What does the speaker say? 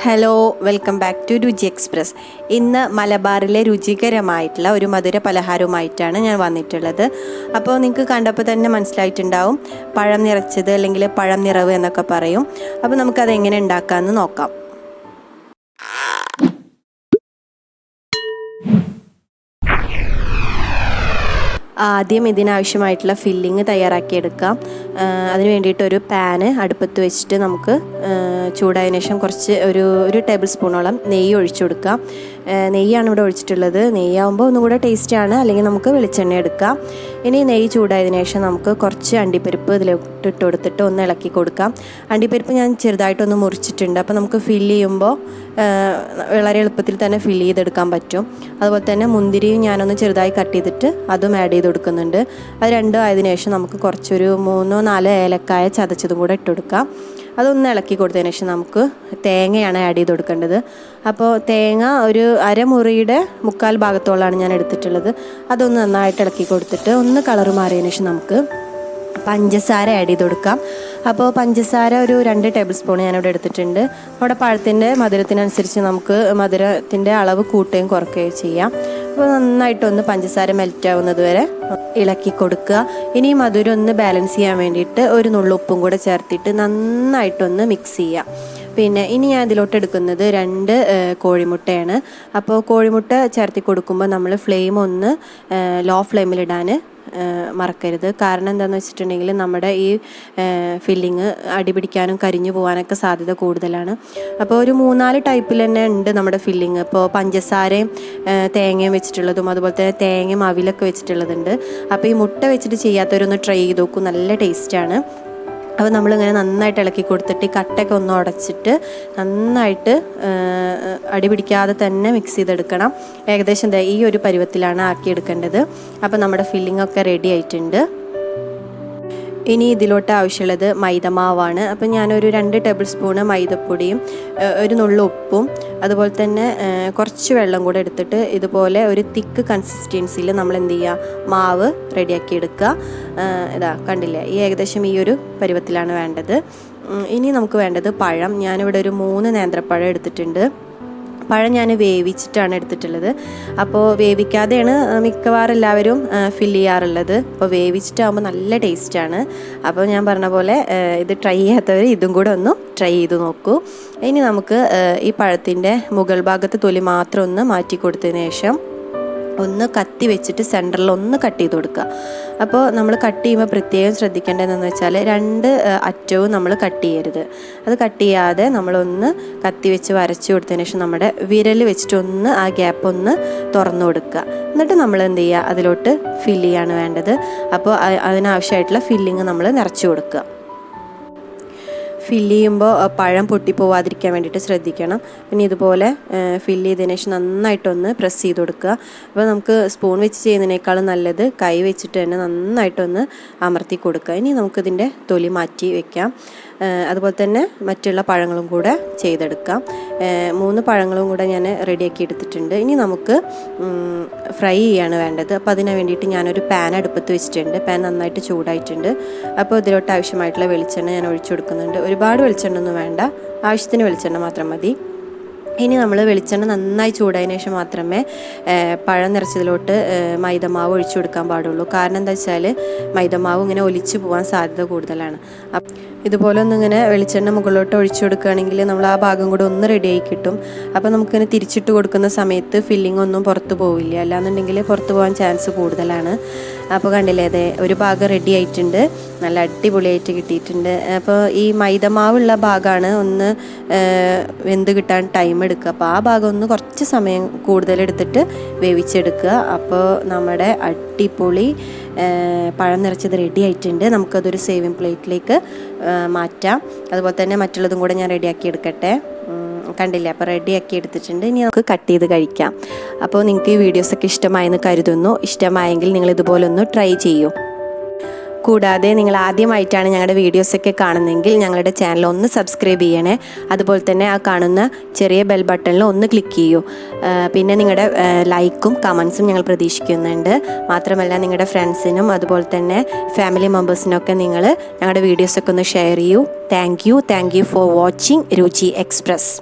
Hello, welcome back to രുചി express. ഇന്ന് മലബാറിലെ രുചികരമായിട്ടുള്ള ഒരു മധുര പലഹാരവുമായിട്ടാണ് ഞാൻ വന്നിട്ടുള്ളത്. അപ്പോൾ നിങ്ങൾക്ക് കണ്ടപ്പോൾ തന്നെ മനസ്സിലായിട്ടുണ്ടാവും, പഴം നിറച്ചത് അല്ലെങ്കിൽ പഴം നിറവ് എന്നൊക്കെ പറയും. അപ്പോൾ നമുക്കത് എങ്ങനെ ഉണ്ടാക്കാമെന്ന് നോക്കാം. ആദ്യം ഇതിനാവശ്യമായിട്ടുള്ള ഫില്ലിങ് തയ്യാറാക്കിയെടുക്കാം. അതിന് വേണ്ടിയിട്ടൊരു പാന് അടുപ്പത്ത് വെച്ചിട്ട് നമുക്ക് ചൂടായതിനു ശേഷം കുറച്ച് ഒരു ടേബിൾ സ്പൂണോളം നെയ്യ് ഒഴിച്ചു കൊടുക്കാം. നെയ്യാണ് ഇവിടെ ഒഴിച്ചിട്ടുള്ളത്. നെയ്യാകുമ്പോൾ ഒന്നുകൂടെ ടേസ്റ്റാണ്, അല്ലെങ്കിൽ നമുക്ക് വെളിച്ചെണ്ണ എടുക്കാം. ഇനി നെയ്യ് ചൂടായതിനു ശേഷം നമുക്ക് കുറച്ച് അണ്ടിപ്പരിപ്പ് ഇതിലിട്ട് കൊടുത്തിട്ട് ഒന്ന് ഇളക്കി കൊടുക്കാം. അണ്ടിപ്പരിപ്പ് ഞാൻ ചെറുതായിട്ടൊന്ന് മുറിച്ചിട്ടുണ്ട്. അപ്പോൾ നമുക്ക് ഫില്ല് ചെയ്യുമ്പോൾ വളരെ എളുപ്പത്തിൽ തന്നെ ഫില്ല് ചെയ്തെടുക്കാൻ പറ്റും. അതുപോലെ തന്നെ മുന്തിരിയും ഞാനൊന്ന് ചെറുതായി കട്ട് ചെയ്തിട്ട് അതും ആഡ് ചെയ്ത് കൊടുക്കുന്നുണ്ട്. അത് രണ്ടും ആയതിനു ശേഷം നമുക്ക് കുറച്ചൊരു 3-4 ഏലക്കായ ചതച്ചതും കൂടെ ഇട്ട് കൊടുക്കാം. അതൊന്ന് ഇളക്കി കൊടുത്തതിന് ശേഷം നമുക്ക് തേങ്ങയാണ് ആഡ് ചെയ്ത് കൊടുക്കേണ്ടത്. അപ്പോൾ തേങ്ങ ഒരു അരമുറിയുടെ 1/4 ഭാഗത്തോളമാണ് ഞാൻ എടുത്തിട്ടുള്ളത്. അതൊന്ന് നന്നായിട്ട് ഇളക്കി കൊടുത്തിട്ട് ഒന്ന് കളറ് മാറിയതിന് ശേഷം നമുക്ക് പഞ്ചസാര ആഡ് ചെയ്ത് കൊടുക്കാം. അപ്പോൾ പഞ്ചസാര ഒരു 2 ടേബിൾ സ്പൂൺ ഞാനിവിടെ എടുത്തിട്ടുണ്ട്. അവിടെ പഴത്തിൻ്റെ മധുരത്തിനനുസരിച്ച് നമുക്ക് മധുരത്തിൻ്റെ അളവ് കൂട്ടുകയും കുറയ്ക്കുകയും ചെയ്യാം. അപ്പോൾ നന്നായിട്ടൊന്ന് പഞ്ചസാര മെൽറ്റ് ആവുന്നത് വരെ ഇളക്കി കൊടുക്കുക. ഇനി മധുരം ഒന്ന് ബാലൻസ് ചെയ്യാൻ വേണ്ടിയിട്ട് ഒരു നുള്ളുപ്പും കൂടെ ചേർത്തിട്ട് നന്നായിട്ടൊന്ന് മിക്സ് ചെയ്യാം. പിന്നെ ഇനി ഞാൻ ഇതിലോട്ട് എടുക്കുന്നത് 2 കോഴിമുട്ടയാണ്. അപ്പോൾ കോഴിമുട്ട ചേർത്തി കൊടുക്കുമ്പോൾ നമ്മൾ ഫ്ലെയിം ഒന്ന് ലോ ഫ്ലെയിമിലിടാൻ മറക്കരുത്. കാരണം എന്താണെന്ന് വെച്ചിട്ടുണ്ടെങ്കിൽ നമ്മുടെ ഈ ഫില്ലിങ് അടിപിടിക്കാനും കരിഞ്ഞു പോകാനൊക്കെ സാധ്യത കൂടുതലാണ്. അപ്പോൾ ഒരു 3-4 ടൈപ്പിൽ തന്നെ ഉണ്ട് നമ്മുടെ ഫില്ലിങ്. ഇപ്പോൾ പഞ്ചസാരയും തേങ്ങയും വെച്ചിട്ടുള്ളതും അതുപോലെ തന്നെ തേങ്ങയും അവിലൊക്കെ വെച്ചിട്ടുള്ളതുണ്ട്. അപ്പോൾ ഈ മുട്ട വെച്ചിട്ട് ചെയ്യാത്തവരൊന്ന് ട്രൈ ചെയ്ത് നോക്കൂ, നല്ല ടേസ്റ്റാണ്. അപ്പോൾ നമ്മളിങ്ങനെ നന്നായിട്ട് ഇളക്കി കൊടുത്തിട്ട് കട്ടയൊക്കെ ഒന്ന് ഉടച്ചിട്ട് നന്നായിട്ട് അടി പിടിക്കാതെ തന്നെ മിക്സ് ചെയ്തെടുക്കണം. ഏകദേശം ഈ ഒരു പരുവത്തിലാണ് ആക്കിയെടുക്കേണ്ടത്. അപ്പോൾ നമ്മുടെ ഫില്ലിങ്ങൊക്കെ റെഡി ആയിട്ടുണ്ട്. ഇനി ഇതിലോട്ട് ആവശ്യമുള്ളത് മൈദമാവാണ്. അപ്പം ഞാനൊരു 2 ടേബിൾ സ്പൂണ് മൈദപ്പൊടിയും ഒരു നുള്ളു ഉപ്പും അതുപോലെ തന്നെ കുറച്ച് വെള്ളം കൂടെ എടുത്തിട്ട് ഇതുപോലെ ഒരു തിക്ക് കൺസിസ്റ്റൻസിയിൽ നമ്മൾ എന്ത് ചെയ്യുക, മാവ് റെഡിയാക്കി എടുക്കുക. ഇതാ കണ്ടില്ലേ, ഈ ഏകദേശം ഈ ഒരു പരുവത്തിലാണ് വേണ്ടത്. ഇനി നമുക്ക് വേണ്ടത് പഴം. ഞാനിവിടെ ഒരു 3 നേന്ത്രപ്പഴം എടുത്തിട്ടുണ്ട്. പഴം ഞാൻ വേവിച്ചിട്ടാണ് എടുത്തിട്ടുള്ളത്. അപ്പോൾ വേവിക്കാതെയാണ് മിക്കവാറും എല്ലാവരും ഫില്ല് ചെയ്യാറുള്ളത്. അപ്പോൾ വേവിച്ചിട്ടാകുമ്പോൾ നല്ല ടേസ്റ്റാണ്. അപ്പോൾ ഞാൻ പറഞ്ഞ പോലെ ഇത് ട്രൈ ചെയ്യാത്തവർ ഇതും കൂടെ ഒന്ന് ട്രൈ ചെയ്ത് നോക്കൂ. ഇനി നമുക്ക് ഈ പഴത്തിൻ്റെ മുകൾ ഭാഗത്ത് തൊലി മാത്രം ഒന്ന് മാറ്റി കൊടുത്തതിന് ശേഷം ഒന്ന് കത്തി വെച്ചിട്ട് സെൻറ്ററിൽ ഒന്ന് കട്ട് ചെയ്ത് കൊടുക്കുക. അപ്പോൾ നമ്മൾ കട്ട് ചെയ്യുമ്പോൾ പ്രത്യേകം ശ്രദ്ധിക്കേണ്ടതെന്ന് വെച്ചാൽ 2 അറ്റവും നമ്മൾ കട്ട് ചെയ്യരുത്. അത് കട്ട് ചെയ്യാതെ നമ്മളൊന്ന് കത്തി വെച്ച് വരച്ച് കൊടുത്തതിന് ശേഷം നമ്മുടെ വിരൽ വെച്ചിട്ടൊന്ന് ആ ഗ്യാപ്പ് ഒന്ന് തുറന്നു കൊടുക്കുക. എന്നിട്ട് നമ്മൾ എന്ത് ചെയ്യുക, അതിലോട്ട് ഫില്ല് ചെയ്യാണ് വേണ്ടത്. അപ്പോൾ അതിനാവശ്യമായിട്ടുള്ള ഫില്ലിങ് നമ്മൾ നിറച്ച് കൊടുക്കുക. ഫില്ല് ചെയ്യുമ്പോൾ പഴം പൊട്ടിപ്പോവാതിരിക്കാൻ വേണ്ടിയിട്ട് ശ്രദ്ധിക്കണം. പിന്നെ ഇതുപോലെ ഫില്ല് ചെയ്തതിന് ശേഷം നന്നായിട്ടൊന്ന് പ്രസ് ചെയ്ത് കൊടുക്കുക. അപ്പോൾ നമുക്ക് സ്പൂൺ വെച്ച് ചെയ്യുന്നതിനേക്കാളും നല്ലത് കൈ വെച്ചിട്ട് തന്നെ നന്നായിട്ടൊന്ന് അമർത്തി കൊടുക്കുക. ഇനി നമുക്കിതിൻ്റെ തൊലി മാറ്റി വയ്ക്കാം. അതുപോലെ തന്നെ മറ്റുള്ള പഴങ്ങളും കൂടെ ചെയ്തെടുക്കാം. 3 പഴങ്ങളും കൂടെ ഞാൻ റെഡിയാക്കി എടുത്തിട്ടുണ്ട്. ഇനി നമുക്ക് ഫ്രൈ ചെയ്യാണ് വേണ്ടത്. അപ്പോൾ അതിന് വേണ്ടിയിട്ട് ഞാനൊരു പാൻ അടുപ്പത്ത് വെച്ചിട്ടുണ്ട്. പാൻ നന്നായിട്ട് ചൂടായിട്ടുണ്ട്. അപ്പോൾ ഇതിലോട്ട് ആവശ്യമായിട്ടുള്ള വെളിച്ചെണ്ണ ഞാൻ ഒഴിച്ചു കൊടുക്കുന്നുണ്ട്. ഒരുപാട് വെളിച്ചെണ്ണ ഒന്നും വേണ്ട, ആവശ്യത്തിന് വെളിച്ചെണ്ണ മാത്രം മതി. ഇനി നമ്മൾ വെളിച്ചെണ്ണ നന്നായി ചൂടായതിനു ശേഷം മാത്രമേ പഴം നിറച്ചതിലോട്ട് മൈദമാവ് ഒഴിച്ചു കൊടുക്കാൻ പാടുള്ളൂ. കാരണം എന്താ വെച്ചാൽ മൈദമാവ് ഇങ്ങനെ ഒലിച്ചു പോകാൻ സാധ്യത കൂടുതലാണ്. ഇതുപോലെ ഒന്നിങ്ങനെ വെളിച്ചെണ്ണ മുകളിലോട്ട് ഒഴിച്ചു കൊടുക്കുകയാണെങ്കിൽ നമ്മൾ ആ ഭാഗം കൂടെ ഒന്ന് റെഡിയായി കിട്ടും. അപ്പോൾ നമുക്കിങ്ങനെ തിരിച്ചിട്ട് കൊടുക്കുന്ന സമയത്ത് ഫില്ലിംഗ് ഒന്നും പുറത്ത് പോവില്ല, അല്ലാന്നുണ്ടെങ്കിൽ പുറത്ത് പോകാൻ ചാൻസ് കൂടുതലാണ്. അപ്പോൾ കണ്ടില്ലേ, അതെ ഒരു ഭാഗം റെഡി ആയിട്ടുണ്ട്, നല്ല അടിപൊളിയായിട്ട് കിട്ടിയിട്ടുണ്ട്. അപ്പോൾ ഈ മൈദമാവുള്ള ഭാഗമാണ് ഒന്ന് വെന്ത് കിട്ടാൻ ടൈം എടുക്കുക. അപ്പോൾ ആ ഭാഗം ഒന്ന് കുറച്ച് സമയം കൂടുതലെടുത്തിട്ട് വേവിച്ചെടുക്കുക. അപ്പോൾ നമ്മുടെ അടിപൊളി പഴം നിറച്ചത് റെഡി ആയിട്ടുണ്ട്. നമുക്കതൊരു സേവിങ് പ്ലേറ്റിലേക്ക് മാറ്റാം. അതുപോലെ തന്നെ മറ്റുള്ളതും കൂടെ ഞാൻ റെഡിയാക്കി എടുക്കട്ടെ. കണ്ടില്ലേ, അപ്പോൾ റെഡിയാക്കി എടുത്തിട്ടുണ്ട്. ഇനി നമുക്ക് കട്ട് ചെയ്ത് കഴിക്കാം. അപ്പോൾ നിങ്ങൾക്ക് ഈ വീഡിയോസൊക്കെ ഇഷ്ടമായെന്ന് കരുതുന്നു. ഇഷ്ടമായെങ്കിൽ നിങ്ങൾ ഇതുപോലെ ഒന്ന് ട്രൈ ചെയ്യൂ. കൂടാതെ നിങ്ങൾ ആദ്യമായിട്ടാണ് ഞങ്ങളുടെ വീഡിയോസൊക്കെ കാണുന്നതെങ്കിൽ ഞങ്ങളുടെ ചാനൽ ഒന്ന് സബ്സ്ക്രൈബ് ചെയ്യണേ. അതുപോലെ തന്നെ ആ കാണുന്ന ചെറിയ ബെൽ ബട്ടണിൽ ഒന്ന് ക്ലിക്ക് ചെയ്യൂ. പിന്നെ നിങ്ങളുടെ ലൈക്കും കമൻസും ഞങ്ങൾ പ്രതീക്ഷിക്കുന്നുണ്ട്. മാത്രമല്ല നിങ്ങളുടെ ഫ്രണ്ട്സിനും അതുപോലെ തന്നെ ഫാമിലി മെമ്പേഴ്സിനൊക്കെ നിങ്ങൾ ഞങ്ങളുടെ വീഡിയോസൊക്കെ ഒന്ന് ഷെയർ ചെയ്യൂ. താങ്ക് യു ഫോർ വാച്ചിങ് രുചി എക്സ്പ്രസ്.